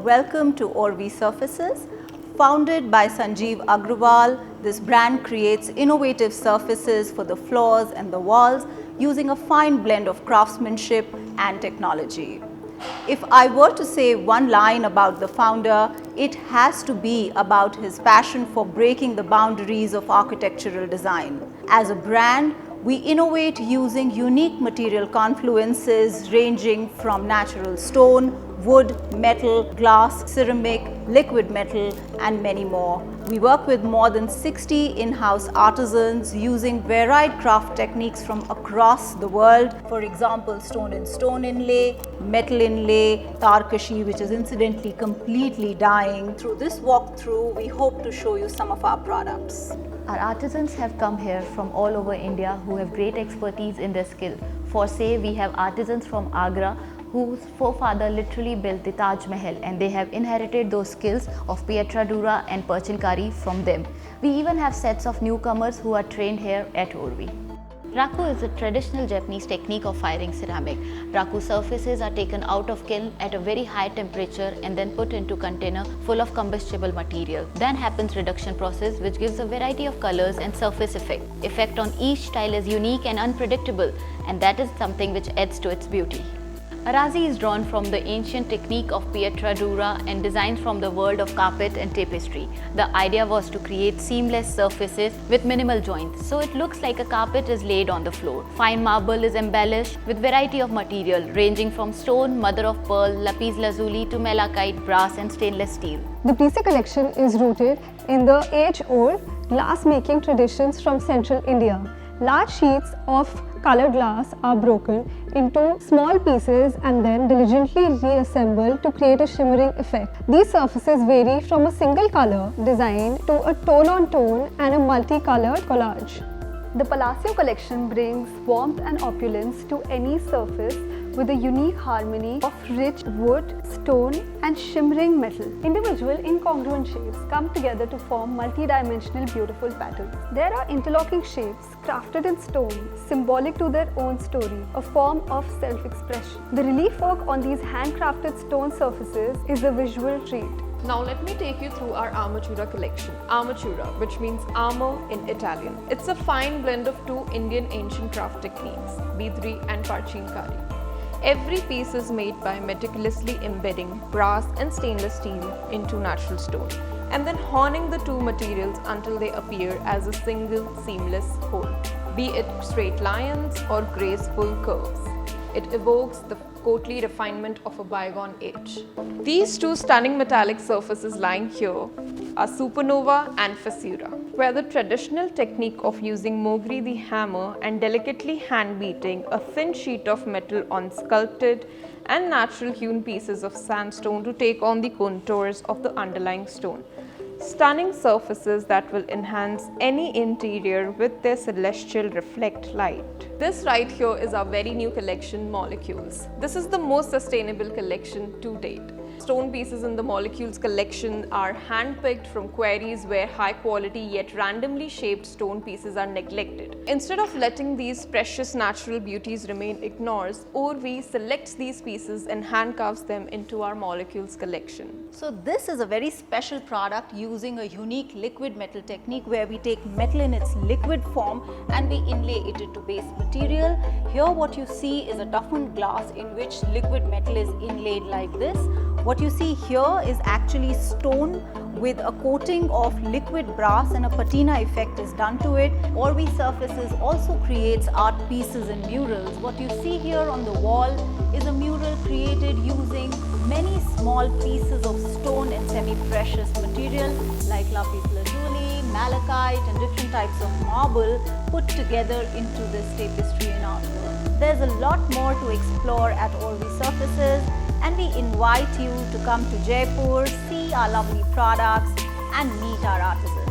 Welcome to Orvi Surfaces. Founded by Sanjeev Agrawal, this brand creates innovative surfaces for the floors and the walls using a fine blend of craftsmanship and technology. If I were to say one line about the founder, it has to be about his passion for breaking the boundaries of architectural design. As a brand, we innovate using unique material confluences ranging from natural stone, wood, metal, glass, ceramic, liquid metal, and many more. We work with more than 60 in-house artisans using varied craft techniques from across the world. For example, stone in stone inlay, metal inlay, tarkashi, which is incidentally completely dying. Through this walkthrough, we hope to show you some of our products. Our artisans have come here from all over India who have great expertise in their skill. For say, we have artisans from Agra whose forefather literally built the Taj Mahal, and they have inherited those skills of Pietra Dura and Perchinkari from them. We even have sets of newcomers who are trained here at Orvi. Raku is a traditional Japanese technique of firing ceramic. Raku surfaces are taken out of kiln at a very high temperature and then put into container full of combustible material. Then happens reduction process, which gives a variety of colors and surface effect. Effect on each tile is unique and unpredictable, and that is something which adds to its beauty. Arazi is drawn from the ancient technique of Pietra Dura and designed from the world of carpet and tapestry. The idea was to create seamless surfaces with minimal joints, so it looks like a carpet is laid on the floor. Fine marble is embellished with variety of material ranging from stone, mother of pearl, lapis lazuli to malachite, brass and stainless steel. The PC collection is rooted in the age-old glass-making traditions from central India. Large sheets of colored glass are broken into small pieces and then diligently reassembled to create a shimmering effect. These surfaces vary from a single color design to a tone-on-tone and a multicolored collage. The Palacio collection brings warmth and opulence to any surface with a unique harmony of rich wood, stone and shimmering metal. Individual incongruent shapes come together to form multi-dimensional beautiful patterns. There are interlocking shapes crafted in stone, symbolic to their own story, a form of self-expression. The relief work on these handcrafted stone surfaces is a visual treat. Now let me take you through our Armatura collection. Armatura, which means armor in Italian. It's a fine blend of two Indian ancient craft techniques, Bidri and Perchinkari. Every piece is made by meticulously embedding brass and stainless steel into natural stone and then honing the two materials until they appear as a single seamless whole, be it straight lines or graceful curves. It evokes the courtly refinement of a bygone age. These two stunning metallic surfaces lying here are Supernova and Fissura, where the traditional technique of using Mogri the hammer and delicately hand beating a thin sheet of metal on sculpted and natural hewn pieces of sandstone to take on the contours of the underlying stone. Stunning surfaces that will enhance any interior with their celestial reflect light. This right here is our very new collection, Molecules. This is the most sustainable collection to date. Stone pieces in the Molecules collection are hand-picked from quarries where high-quality yet randomly shaped stone pieces are neglected. Instead of letting these precious natural beauties remain ignored, Orvi selects these pieces and hand-carves them into our Molecules collection. So this is a very special product using a unique liquid metal technique where we take metal in its liquid form and we inlay it into base material. Here what you see is a toughened glass in which liquid metal is inlaid like this. What you see here is actually stone with a coating of liquid brass and a patina effect is done to it. Orvi Surfaces also creates art pieces and murals. What you see here on the wall is a mural created using many small pieces of stone and semi-precious material like lapis lazuli, malachite and different types of marble put together into this tapestry and artwork. There's a lot more to explore at Orvi Surfaces, and we invite you to come to Jaipur, see our lovely products and meet our artisans.